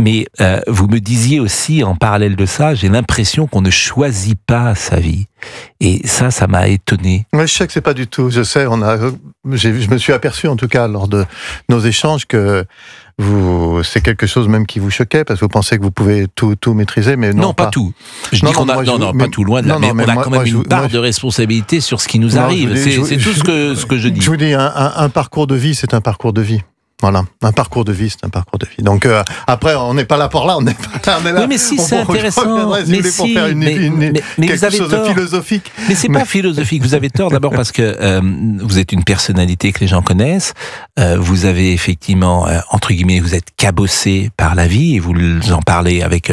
Mais vous me disiez aussi, en parallèle de ça, j'ai l'impression qu'on ne choisit pas sa vie. Et ça m'a étonné. Ouais, je sais que c'est pas du tout. Je sais, je me suis aperçu, en tout cas, lors de nos échanges, que c'est quelque chose même qui vous choquait, parce que vous pensez que vous pouvez tout maîtriser, mais non, pas tout. Je dis qu'on a, pas tout loin de là, mais on a quand même une part de responsabilité sur ce qui nous arrive. C'est tout ce que je dis. Je vous dis, un parcours de vie, c'est un parcours de vie. Voilà, un parcours de vie, c'est un parcours de vie. Donc après, on n'est pas là pour là, on est là. Oui, mais si c'est intéressant, pour faire quelque chose de philosophique. Mais c'est pas philosophique. Vous avez tort d'abord parce que vous êtes une personnalité que les gens connaissent. Vous avez effectivement entre guillemets, vous êtes cabossé par la vie et vous en parlez avec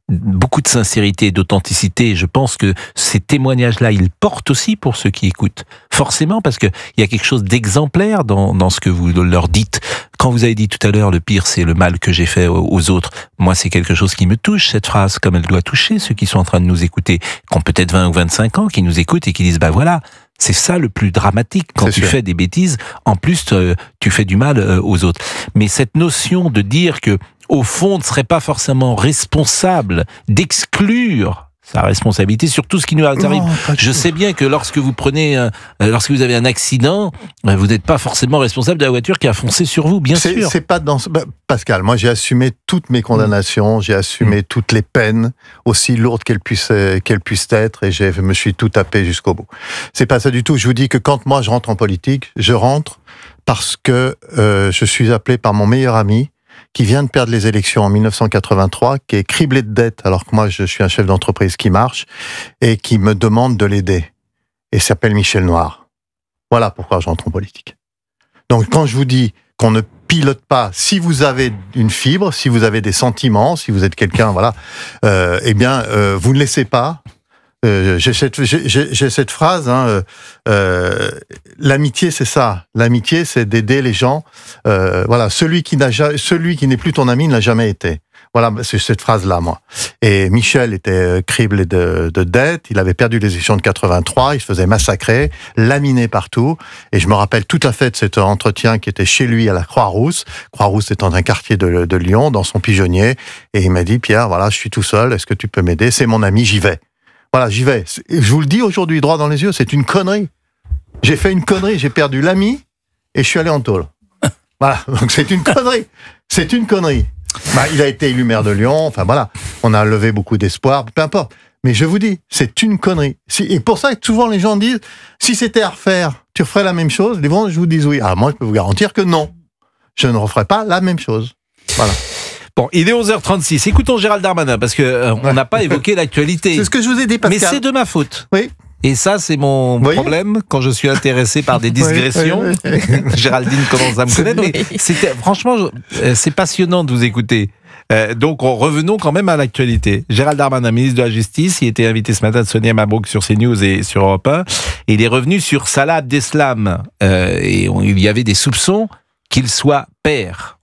beaucoup de sincérité et d'authenticité. Je pense que ces témoignages-là, ils portent aussi pour ceux qui écoutent. Forcément, parce que il y a quelque chose d'exemplaire dans ce que vous leur dites. Quand vous avez dit tout à l'heure, le pire, c'est le mal que j'ai fait aux autres. Moi, c'est quelque chose qui me touche, cette phrase, comme elle doit toucher ceux qui sont en train de nous écouter, qui ont peut-être 20 ou 25 ans, qui nous écoutent et qui disent, voilà, c'est ça le plus dramatique. Quand tu fais des bêtises, en plus, tu fais du mal aux autres. Mais cette notion de dire que, au fond, on ne serait pas forcément responsable d'exclure sa responsabilité sur tout ce qui nous arrive. Je sais bien que lorsque vous avez un accident, vous n'êtes pas forcément responsable de la voiture qui a foncé sur vous, bien sûr. C'est pas dans Pascal, moi j'ai assumé toutes mes condamnations, j'ai assumé toutes les peines, aussi lourdes qu'elles puissent être, et je me suis tout tapé jusqu'au bout. C'est pas ça du tout. Je vous dis que quand moi je rentre en politique, je rentre parce que je suis appelé par mon meilleur ami, qui vient de perdre les élections en 1983, qui est criblé de dettes, alors que moi, je suis un chef d'entreprise qui marche, et qui me demande de l'aider. Et s'appelle Michel Noir. Voilà pourquoi j'entre en politique. Donc, quand je vous dis qu'on ne pilote pas, si vous avez une fibre, si vous avez des sentiments, si vous êtes quelqu'un, voilà, vous ne laissez pas. J'ai cette phrase, l'amitié c'est ça. L'amitié c'est d'aider les gens. Voilà, celui qui n'est plus ton ami ne l'a jamais été. Voilà, c'est cette phrase-là, moi. Et Michel était criblé de dettes. Il avait perdu les élections de 83. Il se faisait massacrer, laminé partout. Et je me rappelle tout à fait de cet entretien qui était chez lui à la Croix-Rousse. Croix-Rousse étant un quartier de Lyon, dans son pigeonnier. Et il m'a dit, Pierre, voilà, je suis tout seul. Est-ce que tu peux m'aider? C'est mon ami, j'y vais. Voilà, j'y vais. Je vous le dis aujourd'hui, droit dans les yeux, c'est une connerie. J'ai fait une connerie, j'ai perdu l'ami et je suis allé en tôle. Voilà, donc c'est une connerie. C'est une connerie. Il a été élu maire de Lyon, enfin voilà, on a levé beaucoup d'espoir, peu importe. Mais je vous dis, c'est une connerie. Et pour ça, souvent les gens disent, si c'était à refaire, tu referais la même chose? Les gens, je vous dis oui. Alors moi, je peux vous garantir que non. Je ne referai pas la même chose. Voilà. Bon, il est 11h36. Écoutons Gérald Darmanin, parce que on n'a pas évoqué l'actualité. C'est ce que je vous ai dit, Pascal. Mais c'est de ma faute. Oui. Et ça, c'est mon problème quand je suis intéressé par des digressions. Oui. Géraldine commence à me connaître. Mais franchement, c'est passionnant de vous écouter. Donc, revenons quand même à l'actualité. Gérald Darmanin, ministre de la Justice, il était invité ce matin de Sonia Mabrouk sur CNews et sur Europe 1. Et il est revenu sur Salah Abdeslam. Il y avait des soupçons qu'il soit père.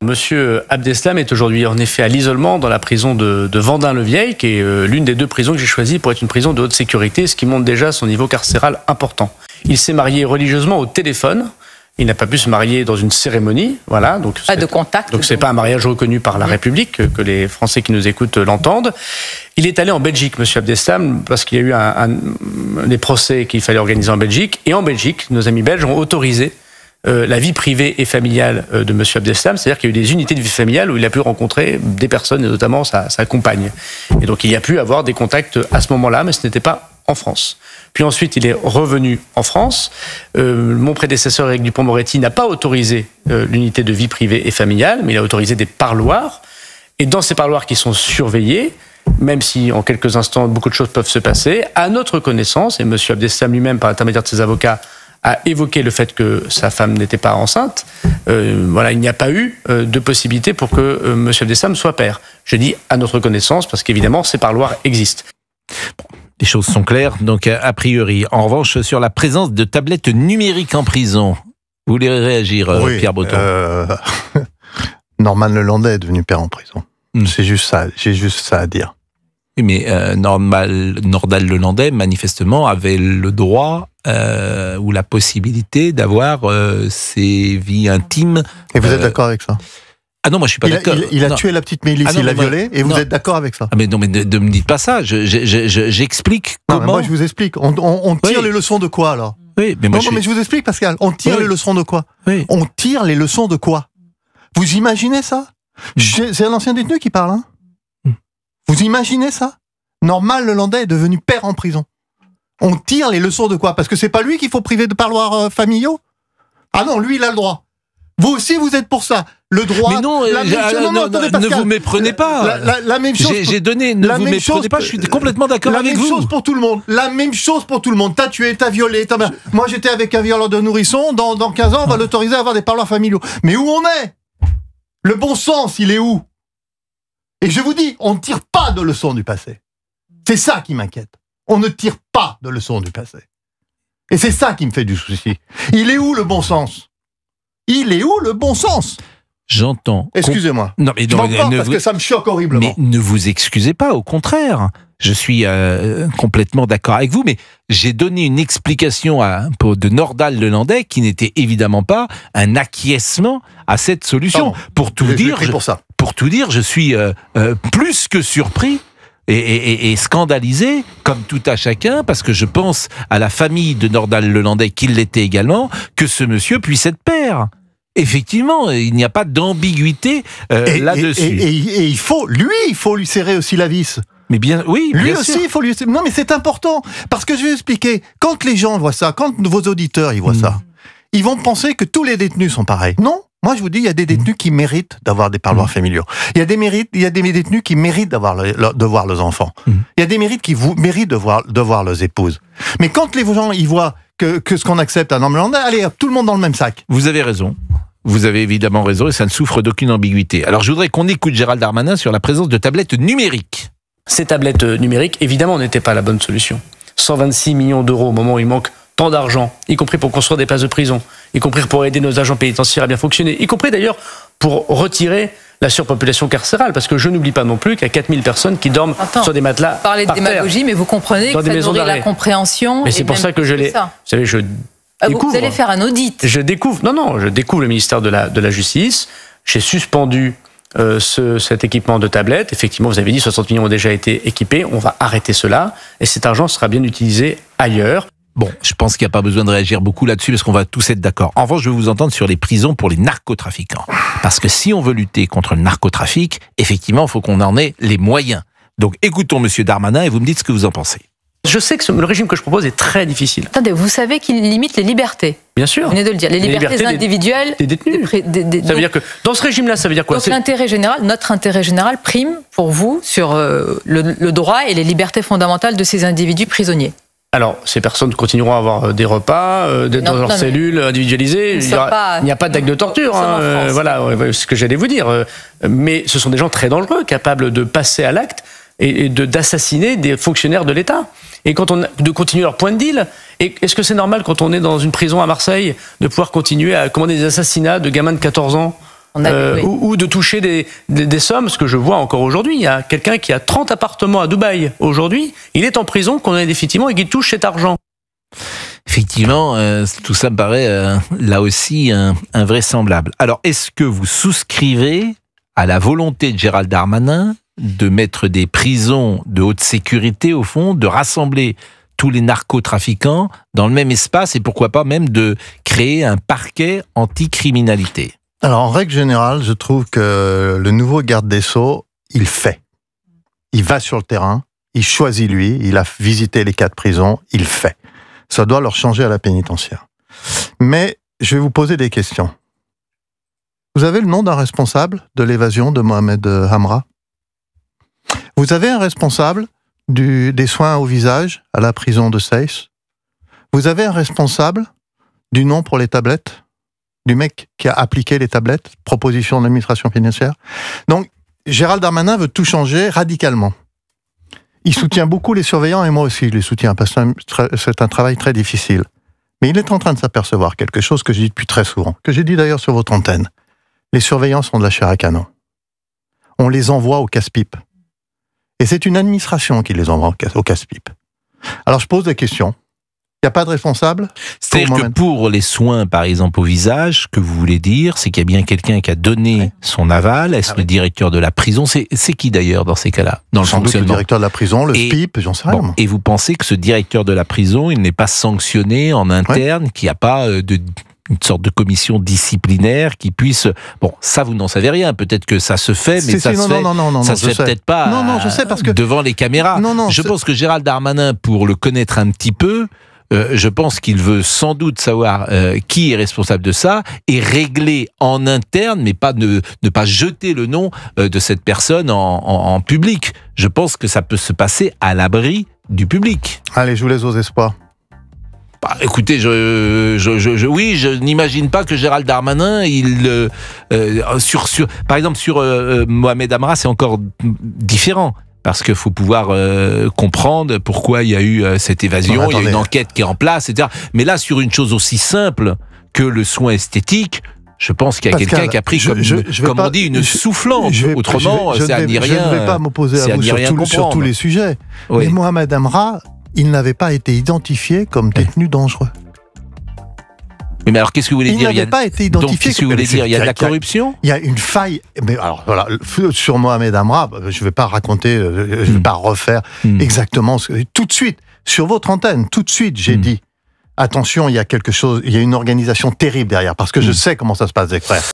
Monsieur Abdeslam est aujourd'hui en effet à l'isolement dans la prison de Vendin-le-Vieil, qui est l'une des deux prisons que j'ai choisies pour être une prison de haute sécurité, ce qui montre déjà son niveau carcéral important. Il s'est marié religieusement au téléphone. Il n'a pas pu se marier dans une cérémonie, voilà. Donc pas de contact. Donc c'est pas un mariage reconnu par la République, que les Français qui nous écoutent l'entendent. Il est allé en Belgique, monsieur Abdeslam, parce qu'il y a eu des procès qu'il fallait organiser en Belgique. Et en Belgique, nos amis belges ont autorisé la vie privée et familiale de M. Abdeslam, c'est-à-dire qu'il y a eu des unités de vie familiale où il a pu rencontrer des personnes, et notamment sa compagne. Et donc il y a pu avoir des contacts à ce moment-là, mais ce n'était pas en France. Puis ensuite, il est revenu en France. Mon prédécesseur, Éric Dupond-Moretti, n'a pas autorisé l'unité de vie privée et familiale, mais il a autorisé des parloirs. Et dans ces parloirs qui sont surveillés, même si en quelques instants, beaucoup de choses peuvent se passer, à notre connaissance, et M. Abdeslam lui-même, par l'intermédiaire de ses avocats, a évoqué le fait que sa femme n'était pas enceinte. Voilà, il n'y a pas eu de possibilité pour que M. Abdeslam soit père. Je dis à notre connaissance, parce qu'évidemment, ces parloirs existent. Les choses sont claires, donc a priori. En revanche, sur la présence de tablettes numériques en prison, vous voulez réagir, oui, Pierre Breton? Norman Lelandais est devenu père en prison. C'est juste ça, j'ai juste ça à dire. Oui, mais Nordal Lelandais, manifestement, avait le droit ou la possibilité d'avoir ses vies intimes. Et vous êtes d'accord avec ça? Ah non, moi je suis pas d'accord. Il a tué la petite Mélisse, il l'a violée, et vous êtes d'accord avec ça? Ah mais non, mais ne me dites pas ça. J'explique comment. Moi je vous explique. On tire les leçons de quoi alors? Oui, mais moi mais je vous explique, Pascal. On tire les leçons de quoi? On tire les leçons de quoi? Vous imaginez ça? C'est un ancien détenu qui parle, hein? Vous imaginez ça? Normal Lelandais est devenu père en prison. On tire les leçons de quoi? Parce que c'est pas lui qu'il faut priver de parloirs familiaux? Ah non, lui il a le droit. Vous aussi vous êtes pour ça. Le droit. Mais non, attendez, ne vous méprenez pas. La même chose. J'ai donné. Ne vous méprenez pas. Je suis complètement d'accord avec vous. La même chose pour tout le monde. La même chose pour tout le monde. T'as tué, t'as violé. Moi, j'étais avec un violeur de nourrisson. Dans 15 ans, on va l'autoriser à avoir des parloirs familiaux. Mais où on est? Le bon sens, il est où? Et je vous dis, on ne tire pas de leçons du passé. C'est ça qui m'inquiète. On ne tire pas de leçons du passé. Et c'est ça qui me fait du souci. Il est où le bon sens? Il est où le bon sens? J'entends. Excusez-moi. Non, mais parce que ça me choque horriblement. Mais ne vous excusez pas, au contraire. Je suis complètement d'accord avec vous, mais j'ai donné une explication de Nordal Lelandais qui n'était évidemment pas un acquiescement à cette solution. Pour tout dire, je suis plus que surpris et scandalisé, comme tout à chacun, parce que je pense à la famille de Nordal Lelandais, qui l'était également, que ce monsieur puisse être père. Effectivement, il n'y a pas d'ambiguïté là-dessus. Et il faut lui serrer aussi la vis. Mais bien, oui, lui bien aussi, sûr. il faut lui. Non, mais c'est important parce que je vais expliquer. Quand les gens voient ça, quand vos auditeurs ils voient ça, ils vont penser que tous les détenus sont pareils. Non, moi je vous dis, il y a des détenus qui méritent d'avoir des parloirs familiaux. Il y a des détenus qui méritent de voir leurs enfants. Il y a des mérites qui méritent de voir leurs épouses. Mais quand les gens ils voient que ce qu'on accepte à Normandie, allez, hop, tout le monde dans le même sac. Vous avez raison. Vous avez évidemment raison et ça ne souffre d'aucune ambiguïté. Alors je voudrais qu'on écoute Gérald Darmanin sur la présence de tablettes numériques. Ces tablettes numériques, évidemment, n'étaient pas la bonne solution. 126 millions d'euros au moment où il manque tant d'argent, y compris pour construire des places de prison, y compris pour aider nos agents pénitentiaires à bien fonctionner, y compris d'ailleurs pour retirer la surpopulation carcérale, parce que je n'oublie pas non plus qu'il y a 4000 personnes qui dorment sur des matelas par terre. Vous parlez de démagogie, mais vous comprenez que ça nourrit la compréhension. Mais c'est pour ça que je l'ai... Vous savez, vous allez faire un audit. Je découvre le ministère de la Justice. J'ai suspendu cet équipement de tablettes. Effectivement, vous avez dit 60 millions ont déjà été équipés. On va arrêter cela et cet argent sera bien utilisé ailleurs. Bon, je pense qu'il n'y a pas besoin de réagir beaucoup là-dessus parce qu'on va tous être d'accord. En revanche, je veux vous entendre sur les prisons pour les narcotrafiquants. Parce que si on veut lutter contre le narcotrafic, effectivement, il faut qu'on en ait les moyens. Donc écoutons Monsieur Darmanin et vous me dites ce que vous en pensez. Je sais que le régime que je propose est très difficile. Attendez, vous savez qu'il limite les libertés. Bien sûr. Vous venez de le dire. Les libertés individuelles des détenus. Ça veut dire que dans ce régime-là, ça veut dire quoi? Donc notre intérêt général prime pour vous sur le droit et les libertés fondamentales de ces individus prisonniers. Alors, ces personnes continueront à avoir des repas, d'être dans leurs cellules individualisées. Il n'y a pas d'acte de torture. Voilà, c'est ce que j'allais vous dire. Mais ce sont des gens très dangereux, capables de passer à l'acte et d'assassiner des fonctionnaires de l'État. Et de continuer leur point de deal. Et est-ce que c'est normal, quand on est dans une prison à Marseille, de pouvoir continuer à commander des assassinats de gamins de 14 ans ou de toucher des sommes? Ce que je vois encore aujourd'hui, il y a quelqu'un qui a 30 appartements à Dubaï aujourd'hui, il est en prison, qu'on a effectivement, et qui touche cet argent. Effectivement, tout ça me paraît là aussi invraisemblable. Alors, est-ce que vous souscrivez à la volonté de Gérald Darmanin de mettre des prisons de haute sécurité, au fond, de rassembler tous les narcotrafiquants dans le même espace et pourquoi pas même de créer un parquet anti-criminalité? Alors, en règle générale, je trouve que le nouveau garde des Sceaux, il fait. Il va sur le terrain, il choisit lui, il a visité les 4 prisons, il fait. Ça doit leur changer à la pénitentiaire. Mais je vais vous poser des questions. Vous avez le nom d'un responsable de l'évasion de Mohamed Hamra? Vous avez un responsable des soins au visage à la prison de Seyss? Vous avez un responsable du nom pour les tablettes? Du mec qui a appliqué les tablettes? Proposition de l'administration financière. Donc, Gérald Darmanin veut tout changer radicalement. Il soutient beaucoup les surveillants et moi aussi je les soutiens parce que c'est un travail très difficile. Mais il est en train de s'apercevoir quelque chose que je dis depuis très souvent, que j'ai dit d'ailleurs sur votre antenne. Les surveillants sont de la chair à canon. On les envoie au casse-pipe. Et c'est une administration qui les envoie au casse-pipe. Alors je pose des questions. Il n'y a pas de responsable? C'est-à-dire que pour les soins, par exemple, au visage, ce que vous voulez dire, c'est qu'il y a bien quelqu'un qui a donné son aval. Est-ce le directeur de la prison? C'est qui d'ailleurs dans ces cas-là? Dans le Sans doute le fonctionnement directeur de la prison, le SPIP, j'en sais rien. Bon, et vous pensez que ce directeur de la prison, il n'est pas sanctionné en interne, qu'il n'y a pas une sorte de commission disciplinaire qui puisse... Bon, ça, vous n'en savez rien. Peut-être que ça se fait, mais ça se fait peut-être pas je sais, parce que... devant les caméras. Je pense que Gérald Darmanin, pour le connaître un petit peu, je pense qu'il veut sans doute savoir qui est responsable de ça et régler en interne, mais pas ne pas jeter le nom de cette personne en public. Je pense que ça peut se passer à l'abri du public. Allez, je vous laisse aux espoirs. Bah, écoutez, je n'imagine pas que Gérald Darmanin, par exemple sur Mohamed Amra, c'est encore différent. Parce qu'il faut pouvoir comprendre pourquoi il y a eu cette évasion, il y a une enquête qui est en place, etc. Mais là, sur une chose aussi simple que le soin esthétique, je pense qu'il y a quelqu'un qui a pris, comme on dit, une soufflante. Autrement, ça n'y rien. Je ne vais pas m'opposer à vous sur tous les sujets. Oui. Mais Mohamed Amra, il n'avait pas été identifié comme détenu dangereux. Mais alors, qu'est-ce que vous voulez dire? Il n'avait pas été identifié. Donc, qu'est-ce que vous voulez dire? Il y a de la corruption? Il y a une faille. Mais alors, voilà, sur Mohamed Amra, je ne vais pas raconter, je ne vais pas refaire exactement tout de suite, sur votre antenne, tout de suite, j'ai dit, attention, il y a quelque chose, il y a une organisation terrible derrière, parce que je sais comment ça se passe, des frères.